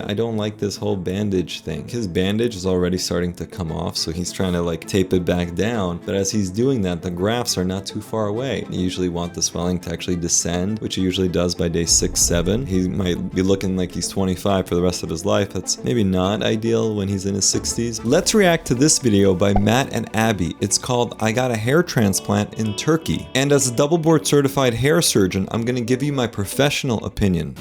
I don't like this whole bandage thing. His bandage is already starting to come off, so he's trying to like tape it back down. But as he's doing that, the grafts are not too far away. You usually want the swelling to actually descend, which he usually does by day 6, 7. He might be looking like he's 25 for the rest of his life. That's maybe not ideal when he's in his 60s. Let's react to this video by Matt and Abby. It's called I Got a Hair Transplant in Turkey. And as a double board certified hair surgeon, I'm going to give you my professional opinion.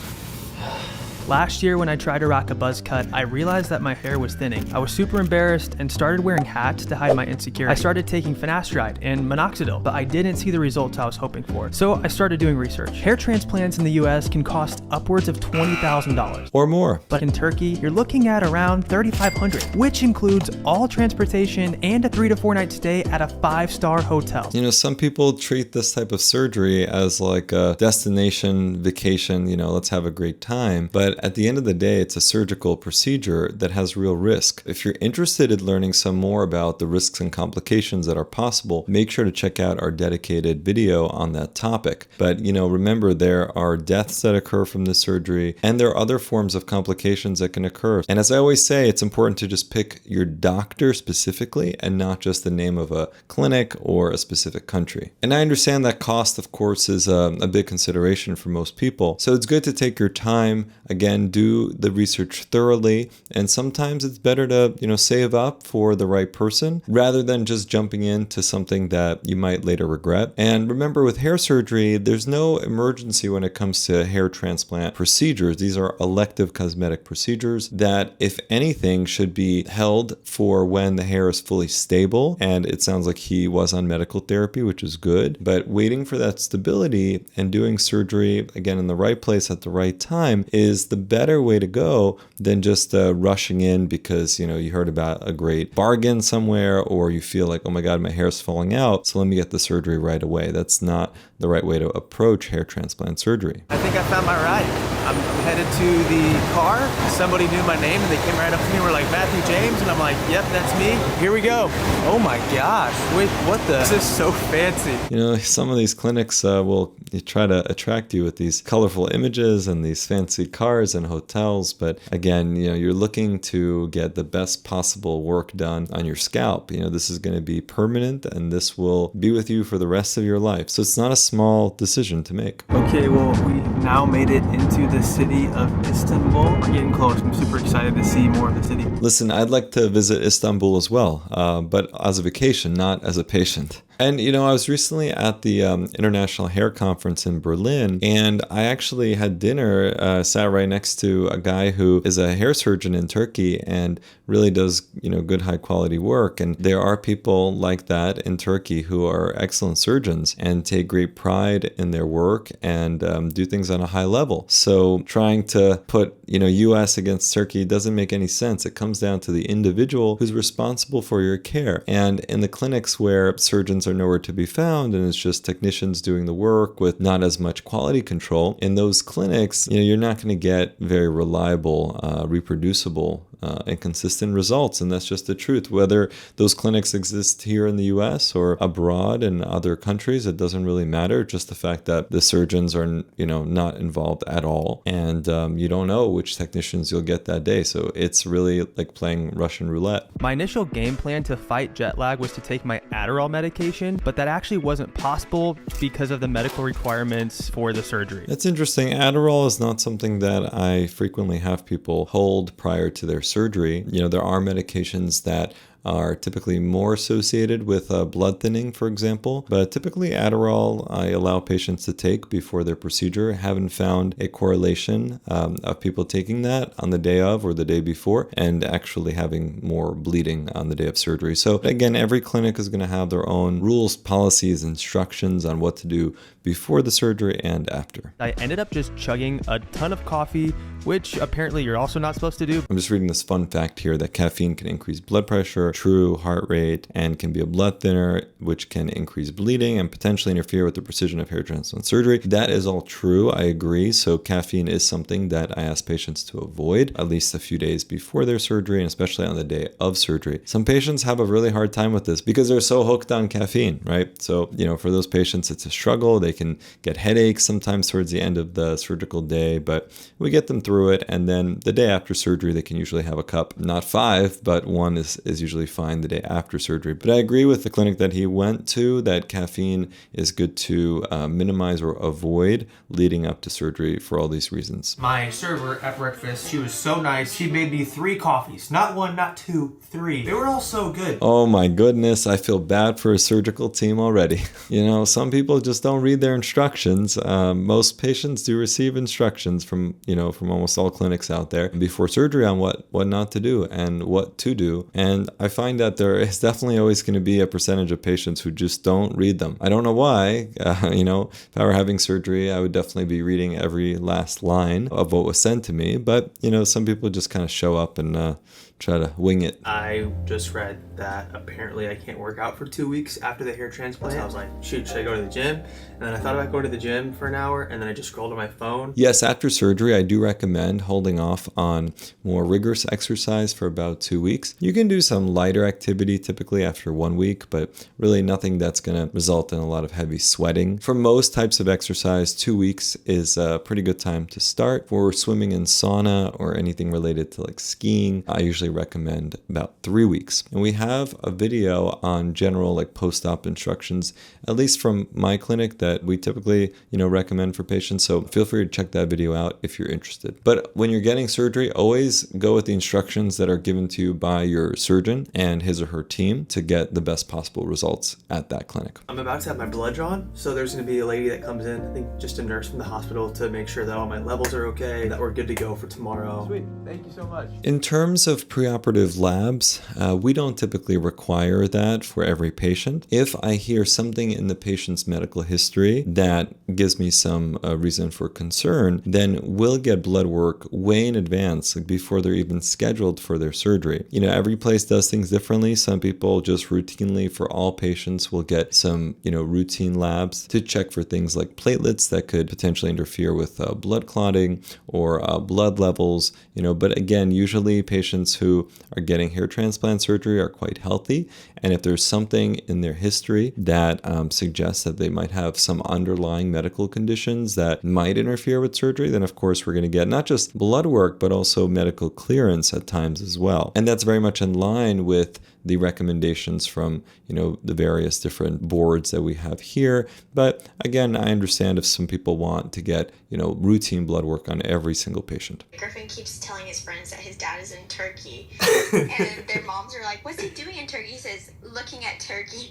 Last year when I tried to rock a buzz cut, I realized that my hair was thinning. I was super embarrassed and started wearing hats to hide my insecurity. I started taking finasteride and minoxidil, but I didn't see the results I was hoping for. So I started doing research. Hair transplants in the US can cost upwards of $20,000 or more. But in Turkey, you're looking at around $3,500, which includes all transportation and a 3 to 4 night stay at a 5-star hotel. You know, some people treat this type of surgery as like a destination vacation, you know, let's have a great time. But at the end of the day, it's a surgical procedure that has real risk. If you're interested in learning some more about the risks and complications that are possible, make sure to check out our dedicated video on that topic. But, you know, remember there are deaths that occur from this surgery, and there are other forms of complications that can occur. And as I always say, it's important to just pick your doctor specifically and not just the name of a clinic or a specific country. And I understand that cost, of course, is a big consideration for most people. So it's good to take your time. Again, do the research thoroughly, and sometimes it's better to, you know, save up for the right person rather than just jumping into something that you might later regret. And remember, with hair surgery, there's no emergency when it comes to hair transplant procedures. These are elective cosmetic procedures that, if anything, should be held for when the hair is fully stable. And it sounds like he was on medical therapy, which is good, but waiting for that stability and doing surgery again in the right place at the right time is the better way to go than just rushing in because, you know, you heard about a great bargain somewhere, or you feel like, oh my God, my hair is falling out, so let me get the surgery right away. That's not the right way to approach hair transplant surgery. I think I found my ride. I'm headed to the car. Somebody knew my name and they came right up to me and were like, Matthew James, and I'm like, yep, that's me. Here we go. Oh my gosh. Wait, what the? This is so fancy. You know, some of these clinics will try to attract you with these colorful images and these fancy cars and hotels, but again, you know, you're looking to get the best possible work done on your scalp. You know, this is going to be permanent and this will be with you for the rest of your life. So it's not a small decision to make. Okay, well, we now made it into the city of Istanbul. We're getting close. I'm super excited to see more of the city. Listen, I'd like to visit Istanbul as well, but as a vacation, not as a patient. And, you know, I was recently at the International Hair Conference in Berlin, and I actually had dinner, sat right next to a guy who is a hair surgeon in Turkey and really does, you know, good high quality work. And there are people like that in Turkey who are excellent surgeons and take great pride in their work and do things on a high level. So trying to put, you know, US against Turkey doesn't make any sense. It comes down to the individual who's responsible for your care. And in the clinics where surgeons are nowhere to be found and it's just technicians doing the work with not as much quality control, in those clinics, you know, you're not going to get very reliable, reproducible and consistent results. And that's just the truth. Whether those clinics exist here in the US or abroad in other countries, it doesn't really matter. Just the fact that the surgeons are, you know, not involved at all. And you don't know which technicians you'll get that day. So it's really like playing Russian roulette. My initial game plan to fight jet lag was to take my Adderall medication, but that actually wasn't possible because of the medical requirements for the surgery. That's interesting. Adderall is not something that I frequently have people hold prior to their surgery. You know, there are medications that are typically more associated with blood thinning, for example. But typically Adderall, I allow patients to take before their procedure. I haven't found a correlation of people taking that on the day of or the day before and actually having more bleeding on the day of surgery. So again, every clinic is going to have their own rules, policies, instructions on what to do before the surgery and after. I ended up just chugging a ton of coffee, which apparently you're also not supposed to do. I'm just reading this fun fact here that caffeine can increase blood pressure, true heart rate, and can be a blood thinner, which can increase bleeding and potentially interfere with the precision of hair transplant surgery. That is all true. I agree. So caffeine is something that I ask patients to avoid at least a few days before their surgery, and especially on the day of surgery. Some patients have a really hard time with this because they're so hooked on caffeine, right? So, you know, for those patients, it's a struggle. They can get headaches sometimes towards the end of the surgical day, but we get them through it. And then the day after surgery, they can usually have a cup, not 5, but 1 is usually fine the day after surgery. But I agree with the clinic that he went to that caffeine is good to minimize or avoid leading up to surgery for all these reasons. My server at breakfast, she was so nice. She made me 3 coffees. Not 1, not 2, 3. They were all so good. Oh my goodness, I feel bad for a surgical team already. You know, some people just don't read their instructions. Most patients do receive instructions from almost all clinics out there before surgery on what not to do and what to do. And I find that there is definitely always going to be a percentage of patients who just don't read them. I don't know why. If I were having surgery, I would definitely be reading every last line of what was sent to me. But, some people just kind of show up and try to wing it. I just read that apparently I can't work out for 2 weeks after the hair transplant. So I was like, shoot, should I go to the gym? And then I thought about going to the gym for an hour, and then I just scrolled on my phone. Yes, after surgery, I do recommend holding off on more rigorous exercise for about 2 weeks. You can do some lighter activity typically after 1 week, but really nothing that's going to result in a lot of heavy sweating. For most types of exercise, 2 weeks is a pretty good time to start. For swimming and sauna or anything related to like skiing, I usually recommend about 3 weeks. And we have a video on general like post-op instructions, at least from my clinic, that we typically, recommend for patients. So feel free to check that video out if you're interested. But when you're getting surgery, always go with the instructions that are given to you by your surgeon and his or her team to get the best possible results at that clinic. I'm about to have my blood drawn, so there's going to be a lady that comes in, I think just a nurse from the hospital, to make sure that all my levels are okay, that we're good to go for tomorrow. Sweet, thank you so much. In terms of preoperative labs, we don't typically require that for every patient. If I hear something in the patient's medical history that gives me some reason for concern, then we'll get blood work way in advance, like before they're even scheduled for their surgery. Every place does things differently. Some people just routinely, for all patients, will get some, routine labs to check for things like platelets that could potentially interfere with blood clotting or blood levels, but again, usually patients who are getting hair transplant surgery are quite healthy. And if there's something in their history that suggests that they might have some underlying medical conditions that might interfere with surgery, then of course we're going to get not just blood work, but also medical clearance at times as well. And that's very much in line with the recommendations from, the various different boards that we have here. But again, I understand if some people want to get, routine blood work on every single patient. Griffin keeps telling his friends that his dad is in Turkey. And their moms are like, what's he doing in Turkey? He says, looking at turkeys.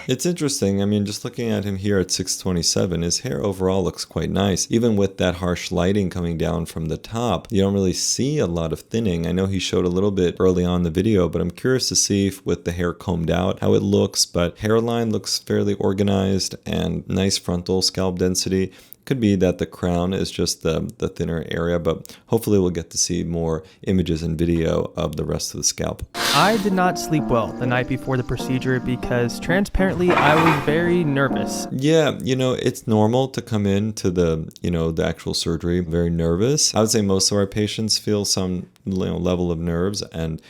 It's interesting. I mean, just looking at him here at 627, his hair overall looks quite nice. Even with that harsh lighting coming down from the top, you don't really see a lot of thinning. I know he showed a little bit early on in the video, but I'm curious to see if with the hair combed out how it looks. But hairline looks fairly organized and nice frontal scalp density. Could be that the crown is just the thinner area, but hopefully we'll get to see more images and video of the rest of the scalp. I did not sleep well the night before the procedure because transparently I was very nervous. Yeah, it's normal to come into the actual surgery very nervous. I would say most of our patients feel some level of nerves, and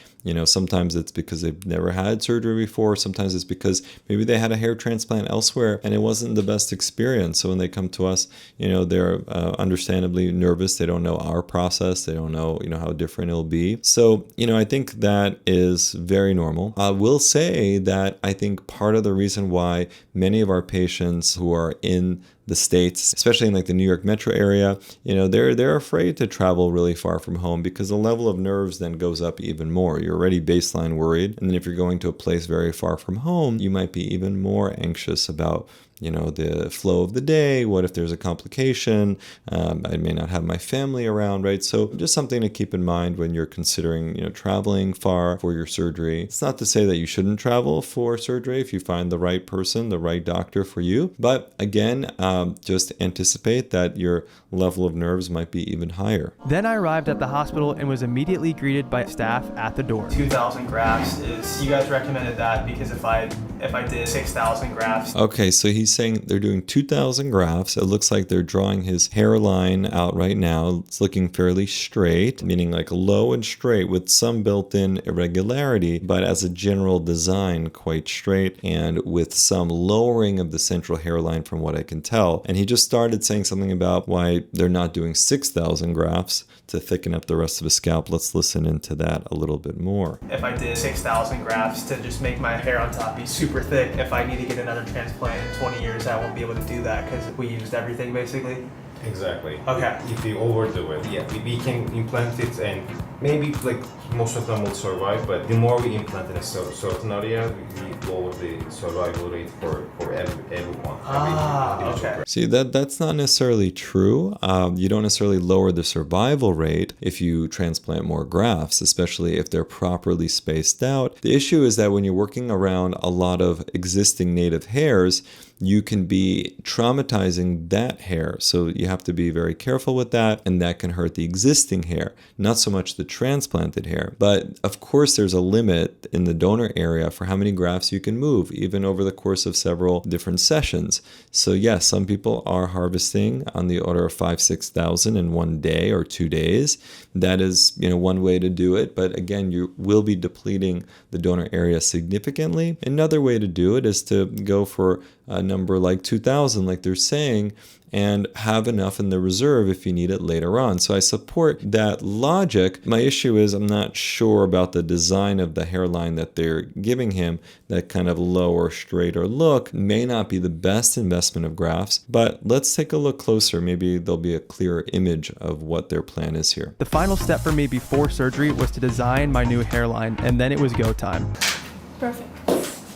sometimes it's because they've never had surgery before. Sometimes it's because maybe they had a hair transplant elsewhere and it wasn't the best experience. So when they come to us, they're understandably nervous. They don't know our process. They don't know, how different it'll be. So, I think that is very normal. I will say that I think part of the reason why many of our patients who are in the States, especially in like the New York metro area, they're afraid to travel really far from home because the level of nerves then goes up even more. You're already baseline worried. And then if you're going to a place very far from home, you might be even more anxious about the flow of the day. What if there's a complication? I may not have my family around, right? So just something to keep in mind when you're considering, traveling far for your surgery. It's not to say that you shouldn't travel for surgery if you find the right person, the right doctor for you. But again, just anticipate that your level of nerves might be even higher. Then I arrived at the hospital and was immediately greeted by staff at the door. 2,000 grafts you guys recommended that because if I if I did 6,000 grafts. Okay, so he's saying they're doing 2,000 grafts. It looks like they're drawing his hairline out right now. It's looking fairly straight, meaning like low and straight with some built-in irregularity, but as a general design, quite straight and with some lowering of the central hairline from what I can tell. And he just started saying something about why they're not doing 6,000 grafts to thicken up the rest of his scalp. Let's listen into that a little bit more. If I did 6,000 grafts to just make my hair on top be super thick, if I need to get another transplant in 20 years, I won't be able to do that because we used everything basically. Exactly. Okay. If you overdo it, yeah, we can implant it and maybe like most of them will survive, but the more we implant in a certain area, we lower the survival rate for everyone. Okay. See, that's not necessarily true. You don't necessarily lower the survival rate if you transplant more grafts, especially if they're properly spaced out. The issue is that when you're working around a lot of existing native hairs, you can be traumatizing that hair. So you have to be very careful with that, and that can hurt the existing hair, not so much the transplanted hair. But of course, there's a limit in the donor area for how many grafts you can move, even over the course of several different sessions. So yes, some people are harvesting on the order of 5,000-6,000 in one day or 2 days. That is, one way to do it. But again, you will be depleting the donor area significantly. Another way to do it is to go for a number like 2,000, like they're saying, and have enough in the reserve if you need it later on. So I support that logic. My issue is I'm not sure about the design of the hairline that they're giving him. That kind of lower, straighter look may not be the best investment of grafts, but let's take a look closer. Maybe there'll be a clearer image of what their plan is here. The final step for me before surgery was to design my new hairline, and then it was go time. Perfect.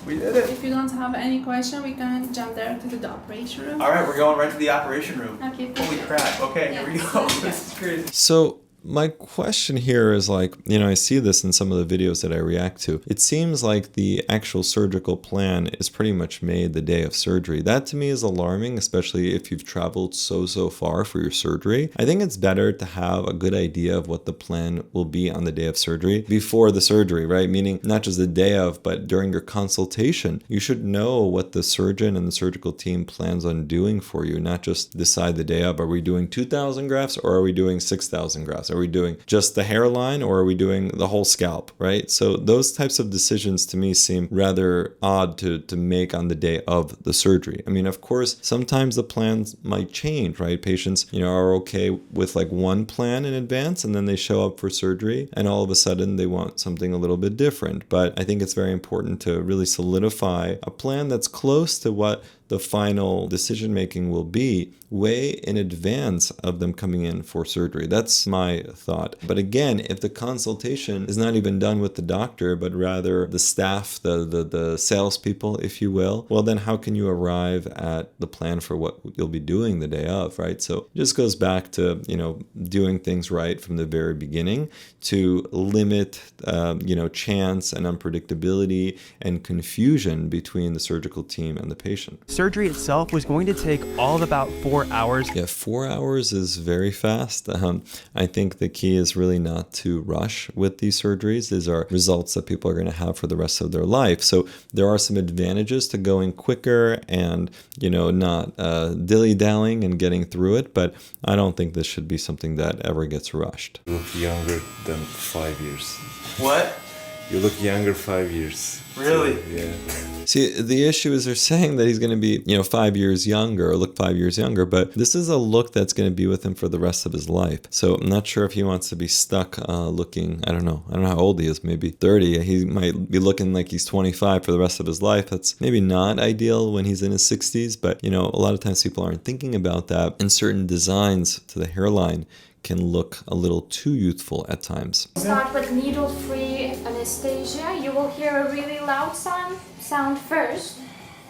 We did it. If you don't have any question, we can jump there to the operation room. All right, we're going right to the operation room. Okay, Holy perfect. crap. Okay, here we go. Yes. This is crazy. So my question here is like, I see this in some of the videos that I react to. It seems like the actual surgical plan is pretty much made the day of surgery. That to me is alarming, especially if you've traveled so far for your surgery. I think it's better to have a good idea of what the plan will be on the day of surgery before the surgery, right? Meaning not just the day of, but during your consultation. You should know what the surgeon and the surgical team plans on doing for you, not just decide the day of. Are we doing 2,000 grafts or are we doing 6,000 grafts? Are we doing just the hairline or are we doing the whole scalp, right? So those types of decisions to me seem rather odd to make on the day of the surgery. I mean, of course, sometimes the plans might change, right? Patients, are okay with like one plan in advance and then they show up for surgery and all of a sudden they want something a little bit different. But I think it's very important to really solidify a plan that's close to what the final decision making will be way in advance of them coming in for surgery. That's my thought. But again, if the consultation is not even done with the doctor, but rather the staff, the salespeople, if you will, well, then how can you arrive at the plan for what you'll be doing the day of, right? So it just goes back to, doing things right from the very beginning to limit, chance and unpredictability and confusion between the surgical team and the patient. Surgery itself was going to take all of about 4 hours. Yeah, 4 hours is very fast. I think the key is really not to rush with these surgeries. These are results that people are going to have for the rest of their life. So there are some advantages to going quicker and, not dilly-dallying and getting through it. But I don't think this should be something that ever gets rushed. You look younger than 5 years. What? You look younger 5 years. Really? So, yeah. See, the issue is they're saying that he's going to be, 5 years younger or look 5 years younger, but this is a look that's going to be with him for the rest of his life. So I'm not sure if he wants to be stuck looking, I don't know how old he is, maybe 30. He might be looking like he's 25 for the rest of his life. That's maybe not ideal when he's in his 60s, but, a lot of times people aren't thinking about that. And certain designs to the hairline can look a little too youthful at times. Start with needle-free anesthesia. You will hear a really loud sound first.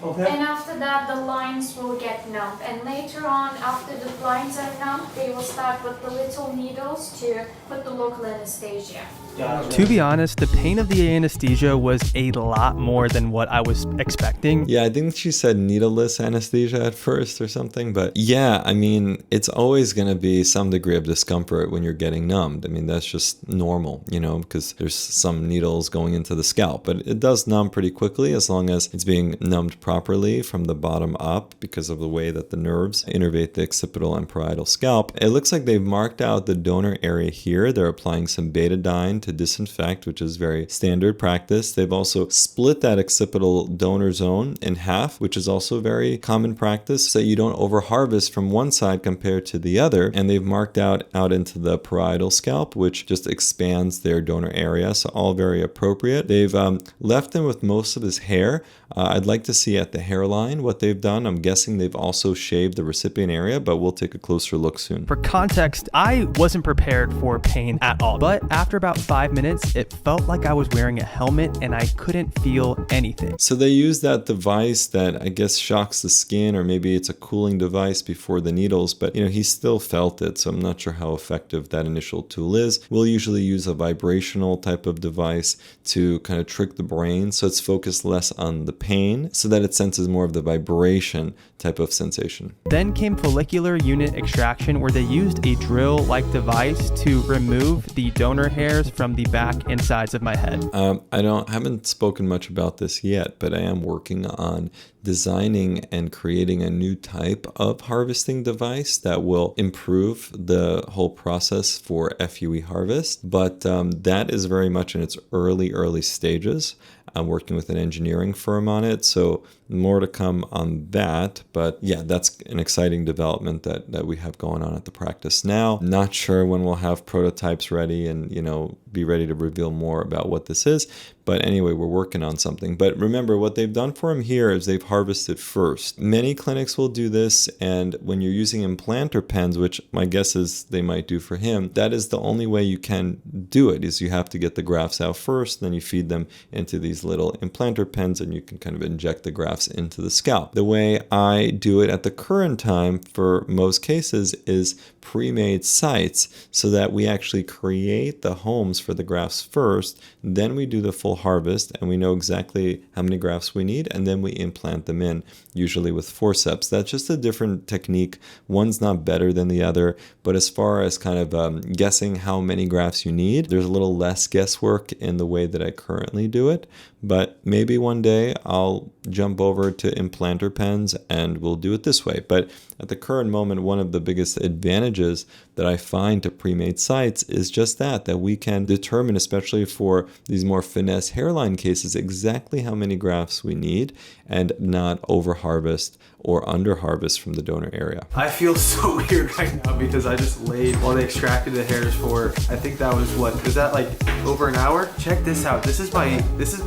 Okay. And after that, the lines will get numb. And later on, after the lines are numb, they will start with the little needles to put the local anesthesia. To be honest, the pain of the anesthesia was a lot more than what I was expecting. Yeah, I think she said needleless anesthesia at first or something. But yeah, I mean, it's always going to be some degree of discomfort when you're getting numbed. I mean, that's just normal, you know, because there's some needles going into the scalp. But it does numb pretty quickly as long as it's being numbed properly from the bottom up because of the way that the nerves innervate the occipital and parietal scalp. It looks like they've marked out the donor area here. They're applying some betadine to disinfect, which is very standard practice. They've also split that occipital donor zone in half, which is also very common practice, so you don't overharvest from one side compared to the other. And they've marked out into the parietal scalp, which just expands their donor area, so all very appropriate. They've left him with most of his hair. I'd like to see at the hairline what they've done. I'm guessing they've also shaved the recipient area, but we'll take a closer look soon. For context, I wasn't prepared for pain at all, but after about 5 minutes, it felt like I was wearing a helmet and I couldn't feel anything. So they use that device that I guess shocks the skin, or maybe it's a cooling device before the needles, but you know, he still felt it, so I'm not sure how effective that initial tool is. We'll usually use a vibrational type of device to kind of trick the brain so it's focused less on the pain so that it senses more of the vibration type of sensation. Then came follicular unit extraction, where they used a drill-like device to remove the donor hairs from the back and sides of my head. I haven't spoken much about this yet, but I am working on designing and creating a new type of harvesting device that will improve the whole process for FUE harvest. But that is very much in its early stages. I'm working with an engineering firm on it, so more to come on that. But yeah, that's an exciting development that we have going on at the practice now. Not sure when we'll have prototypes ready and, you know, be ready to reveal more about what this is. But anyway, we're working on something. But remember, what they've done for him here is they've harvested first. Many clinics will do this, and when you're using implanter pens, which my guess is they might do for him, that is the only way you can do it, is you have to get the grafts out first, then you feed them into these little implanter pens, and you can kind of inject the grafts into the scalp. The way I do it at the current time for most cases is pre-made sites, so that we actually create the homes for the grafts first, then we do the full harvest and we know exactly how many grafts we need, and then we implant them in, usually with forceps. That's just a different technique. One's not better than the other, but as far as kind of guessing how many grafts you need, there's a little less guesswork in the way that I currently do it. But maybe one day I'll jump over to implanter pens and we'll do it this way. But at the current moment, one of the biggest advantages that I find to pre-made sites is just that we can determine, especially for these more finesse hairline cases, exactly how many grafts we need and not over harvest or under harvest from the donor area. I feel so weird right now because I just laid while they extracted the hairs for, I think that was that like over an hour? Check this out. This is my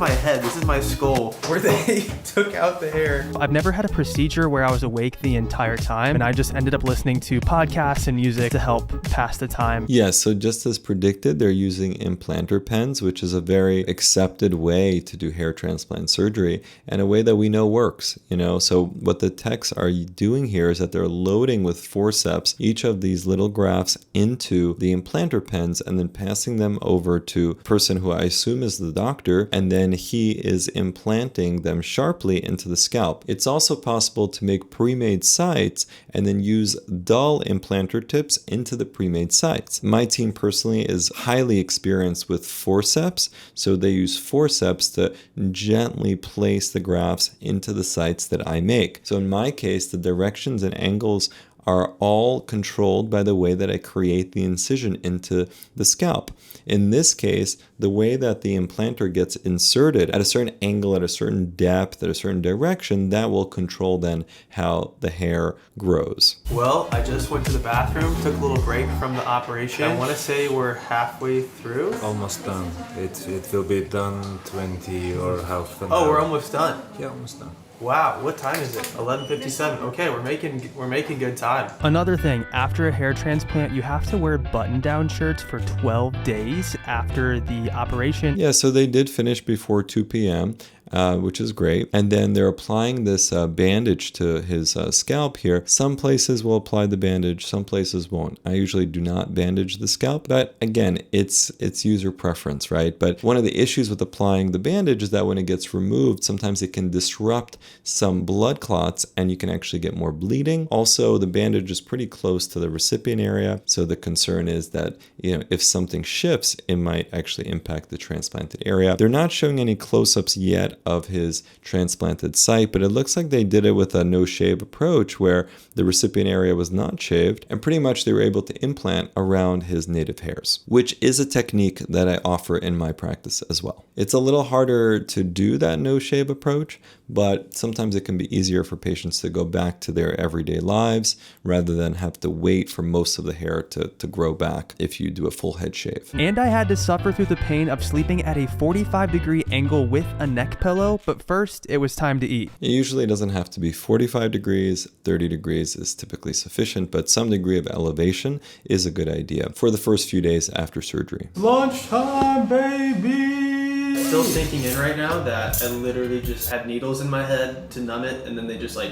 head. This is my skull where they took out the hair. I've never had a procedure where I was awake the entire time, and I just ended up listening to podcasts and music to help pass the time. Yeah, so just as predicted, they're using implanter pens, which is a very accepted way to do hair transplant surgery and a way that we know works, you know. So what the techs are doing here is that they're loading with forceps each of these little grafts into the implanter pens and then passing them over to a person who I assume is the doctor, and then he is implanting them sharply into the scalp. It's also possible to make pre-made sites and then use dull implanter tips into the pre-made sites. My team personally is highly experienced with forceps, so they use forceps to gently place the grafts into the sites that I make. So in my case, the directions and angles are all controlled by the way that I create the incision into the scalp. In this case, the way that the implanter gets inserted at a certain angle, at a certain depth, at a certain direction, that will control then how the hair grows. Well, I just went to the bathroom, took a little break from the operation. I want to say we're halfway through. Almost done. It will be done 20 or half an hour. Oh, we're almost done. Yeah, almost done. Wow, what time is it? 11:57. Okay, we're making good time. Another thing, after a hair transplant, you have to wear button-down shirts for 12 days after the operation. Yeah, so they did finish before 2 p.m. which is great. And then they're applying this bandage to his scalp here. Some places will apply the bandage, some places won't. I usually do not bandage the scalp, but again, it's user preference, right? But one of the issues with applying the bandage is that when it gets removed, sometimes it can disrupt some blood clots and you can actually get more bleeding. Also, the bandage is pretty close to the recipient area, so the concern is that, you know, if something shifts, it might actually impact the transplanted area. They're not showing any close-ups yet of his transplanted site, but it looks like they did it with a no-shave approach where the recipient area was not shaved, and pretty much they were able to implant around his native hairs, which is a technique that I offer in my practice as well. It's a little harder to do that no-shave approach, but sometimes it can be easier for patients to go back to their everyday lives rather than have to wait for most of the hair to grow back if you do a full head shave. And I had to suffer through the pain of sleeping at a 45-degree angle with a neck pillow, but first it was time to eat. It usually doesn't have to be 45 degrees, 30 degrees is typically sufficient, but some degree of elevation is a good idea for the first few days after surgery. Lunchtime, baby! Still sinking in right now that I literally just had needles in my head to numb it, and then they just like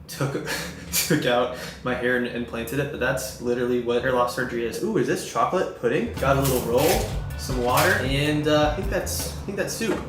took out my hair and implanted it. But that's literally what hair loss surgery is. Ooh, is this chocolate pudding? Got a little roll, some water, and I think that's soup.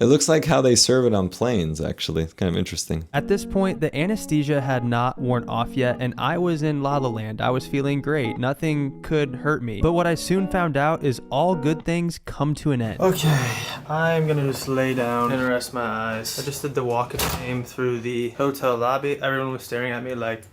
It looks like how they serve it on planes, actually. It's kind of interesting. At this point, the anesthesia had not worn off yet, and I was in La La Land. I was feeling great. Nothing could hurt me. But what I soon found out is all good things come to an end. Okay, I'm gonna just lay down and rest my eyes. I just did the walk of fame through the hotel lobby. Everyone was staring at me like,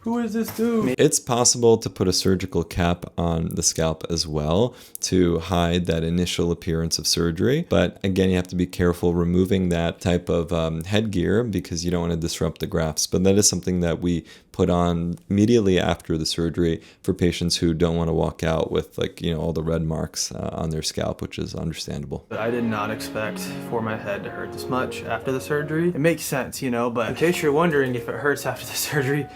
who is this dude? It's possible to put a surgical cap on the scalp as well to hide that initial appearance of surgery. But again, you have to be careful removing that type of headgear because you don't want to disrupt the grafts. But that is something that we put on immediately after the surgery for patients who don't want to walk out with, like, you know, all the red marks on their scalp, which is understandable. But I did not expect for my head to hurt this much after the surgery. It makes sense, you know, but in case you're wondering if it hurts after the surgery,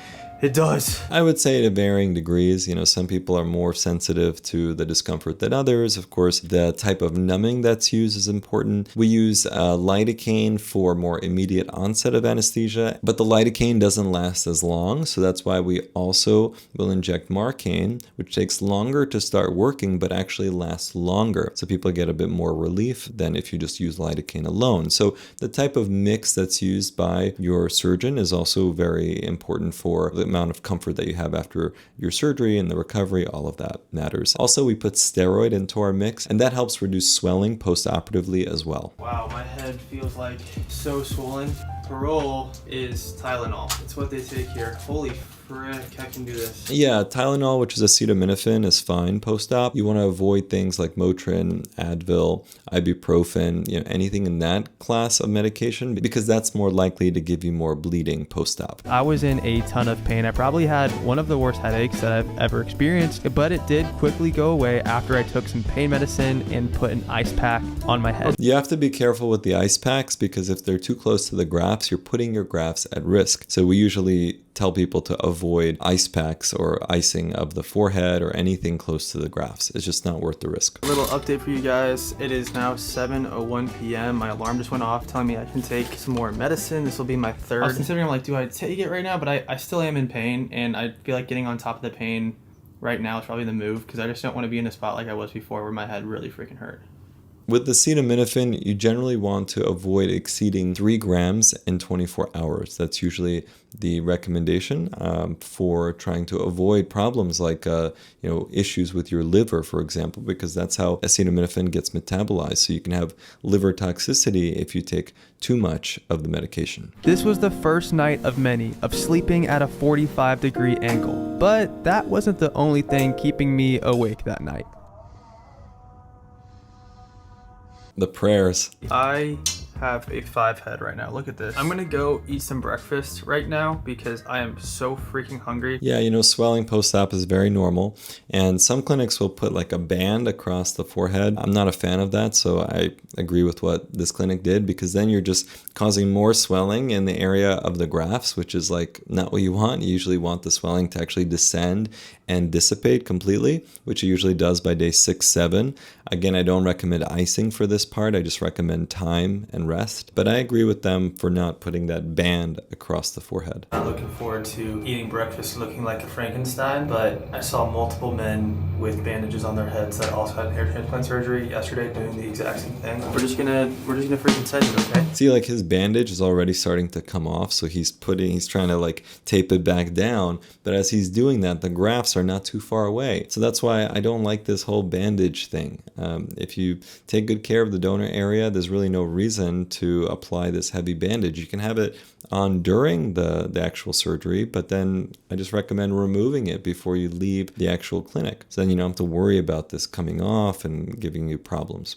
it does. I would say to varying degrees. You know, some people are more sensitive to the discomfort than others. Of course, the type of numbing that's used is important. We use lidocaine for more immediate onset of anesthesia, but the lidocaine doesn't last as long. So that's why we also will inject Marcaine, which takes longer to start working, but actually lasts longer. So people get a bit more relief than if you just use lidocaine alone. So the type of mix that's used by your surgeon is also very important for the amount of comfort that you have after your surgery and the recovery. All of that matters. Also, we put steroid into our mix, and that helps reduce swelling post-operatively as well. Wow, my head feels like so swollen. Parole is Tylenol. It's what they take here. Holy frick, I can do this. Yeah, Tylenol, which is acetaminophen, is fine post-op. You want to avoid things like Motrin, Advil, ibuprofen, you know, anything in that class of medication, because that's more likely to give you more bleeding post-op. I was in a ton of pain. I probably had one of the worst headaches that I've ever experienced, but it did quickly go away after I took some pain medicine and put an ice pack on my head. You have to be careful with the ice packs because if they're too close to the grafts, you're putting your grafts at risk. So we usually tell people to avoid ice packs or icing of the forehead or anything close to the grafts. It's just not worth the risk. A little update for you guys. It is now 7:01 p.m. My alarm just went off telling me I can take some more medicine. This will be my third. I was considering, like, do I take it right now? But I still am in pain, and I feel like getting on top of the pain right now is probably the move because I just don't want to be in a spot like I was before where my head really freaking hurt. With the acetaminophen, you generally want to avoid exceeding 3 grams in 24 hours. That's usually the recommendation for trying to avoid problems like issues with your liver, for example, because that's how acetaminophen gets metabolized. So you can have liver toxicity if you take too much of the medication. This was the first night of many of sleeping at a 45-degree angle, but that wasn't the only thing keeping me awake that night. The prayers. I have a 5 head right now. Look at this. I'm gonna go eat some breakfast right now because I am so freaking hungry. Yeah, you know, swelling post-op is very normal, and some clinics will put like a band across the forehead. I'm not a fan of that, so I agree with what this clinic did because then you're just causing more swelling in the area of the grafts, which is like not what you want. You usually want the swelling to actually descend and dissipate completely, which it usually does by day 6, 7. Again, I don't recommend icing for this part. I just recommend time and rest. But I agree with them for not putting that band across the forehead. Not looking forward to eating breakfast looking like a Frankenstein, but I saw multiple men with bandages on their heads that also had hair transplant surgery yesterday doing the exact same thing. We're just gonna freaking set it, okay? See, like his bandage is already starting to come off, so he's trying to like tape it back down, but as he's doing that, the grafts are not too far away. So that's why I don't like this whole bandage thing. If you take good care of the donor area, there's really no reason to apply this heavy bandage. You can have it on during the actual surgery, but then I just recommend removing it before you leave the actual clinic. So then you don't have to worry about this coming off and giving you problems.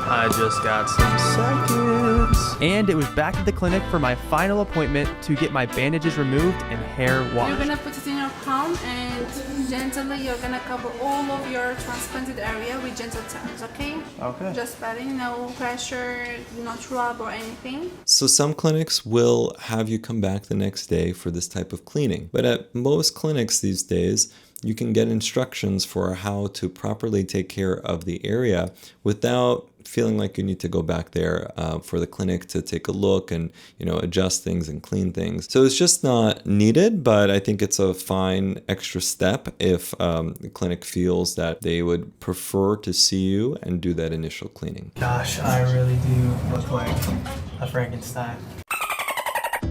I just got some seconds. And it was back at the clinic for my final appointment to get my bandages removed and hair washed. You're gonna put it in your palm and gently you're gonna cover all of your transplanted area with gentle turns, okay? Okay. Just patting, no pressure, not rub or anything. So some clinics will have you come back the next day for this type of cleaning. But at most clinics these days, you can get instructions for how to properly take care of the area without feeling like you need to go back there for the clinic to take a look and adjust things and clean things. So it's just not needed, but I think it's a fine extra step if the clinic feels that they would prefer to see you and do that initial cleaning. Gosh, I really do look like a Frankenstein.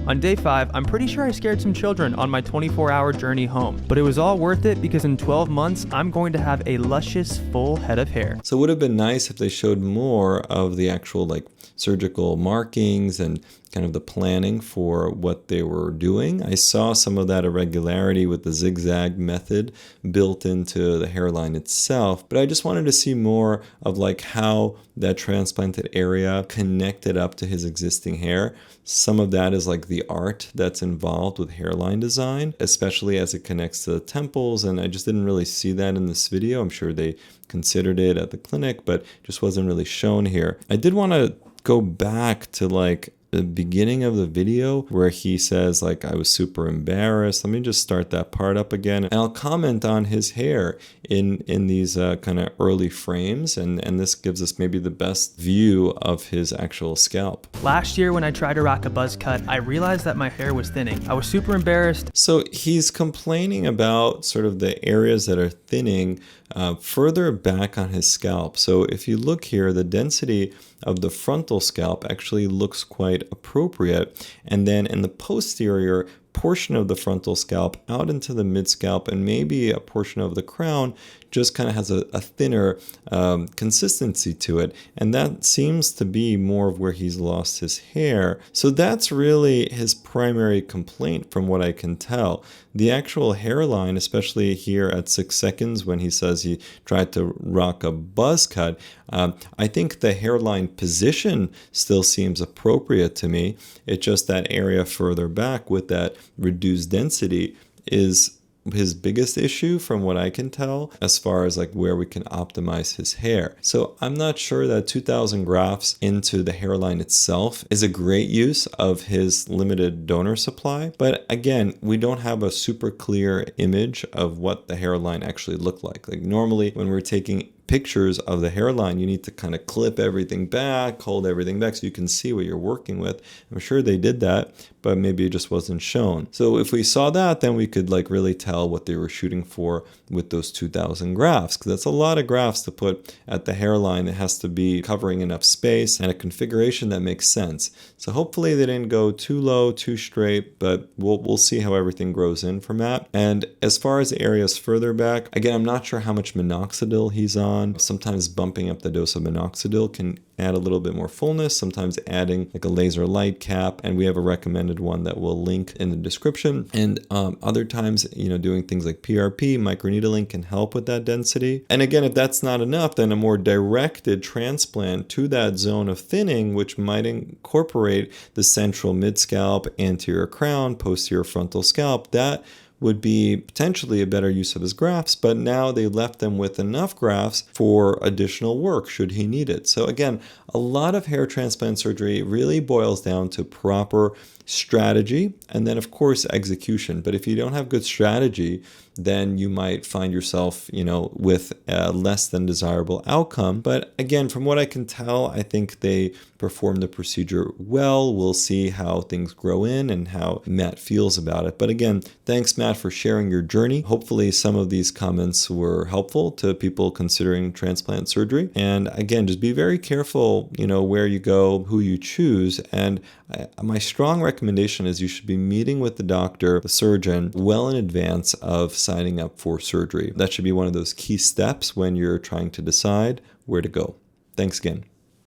On day 5, I'm pretty sure I scared some children on my 24-hour journey home, but it was all worth it because in 12 months, I'm going to have a luscious full head of hair. So it would have been nice if they showed more of the actual surgical markings and kind of the planning for what they were doing. I saw some of that irregularity with the zigzag method built into the hairline itself, but I just wanted to see more of how that transplanted area connected up to his existing hair. Some of that is the art that's involved with hairline design, especially as it connects to the temples, and I just didn't really see that in this video. I'm sure they considered it at the clinic, but just wasn't really shown here. I did want to go back to the beginning of the video where he says I was super embarrassed. Let me just start that part up again, and I'll comment on his hair in these kind of early frames, and this gives us maybe the best view of his actual scalp. Last year when I tried to rock a buzz cut, I realized that my hair was thinning. I was super embarrassed. So he's complaining about sort of the areas that are thinning further back on his scalp. So if you look here, the density of the frontal scalp actually looks quite appropriate. And then in the posterior portion of the frontal scalp out into the mid scalp and maybe a portion of the crown just kind of has a thinner consistency to it, and that seems to be more of where he's lost his hair. So that's really his primary complaint from what I can tell. The actual hairline, especially here at 6 seconds when he says he tried to rock a buzz cut, I think the hairline position still seems appropriate to me. It's just that area further back with that reduced density is his biggest issue from what I can tell as far as where we can optimize his hair. So I'm not sure that 2,000 grafts into the hairline itself is a great use of his limited donor supply. But again, we don't have a super clear image of what the hairline actually looked like. Normally when we're taking pictures of the hairline, you need to kind of clip everything back, hold everything back so you can see what you're working with. I'm sure they did that, but maybe it just wasn't shown. So if we saw that, then we could really tell what they were shooting for with those 2,000 grafts, because that's a lot of grafts to put at the hairline. It has to be covering enough space and a configuration that makes sense. So hopefully they didn't go too low, too straight, but we'll see how everything grows in from that. And as far as the areas further back, again, I'm not sure how much minoxidil he's on. Sometimes bumping up the dose of minoxidil can add a little bit more fullness, sometimes adding a laser light cap, and we have a recommended one that we'll link in the description. And other times, doing things like PRP, microneedling can help with that density. And again, if that's not enough, then a more directed transplant to that zone of thinning, which might incorporate the central mid-scalp, anterior crown, posterior frontal scalp, that would be potentially a better use of his grafts, but now they left them with enough grafts for additional work should he need it. So again, a lot of hair transplant surgery really boils down to proper strategy and then of course execution. But if you don't have good strategy, then you might find yourself, with a less than desirable outcome. But again, from what I can tell, I think they performed the procedure well. We'll see how things grow in and how Matt feels about it. But again, thanks, Matt, for sharing your journey. Hopefully some of these comments were helpful to people considering transplant surgery. And again, just be very careful, where you go, who you choose. And my strong recommendation is you should be meeting with the doctor, the surgeon, well in advance of signing up for surgery. That should be one of those key steps when you're trying to decide where to go. Thanks again.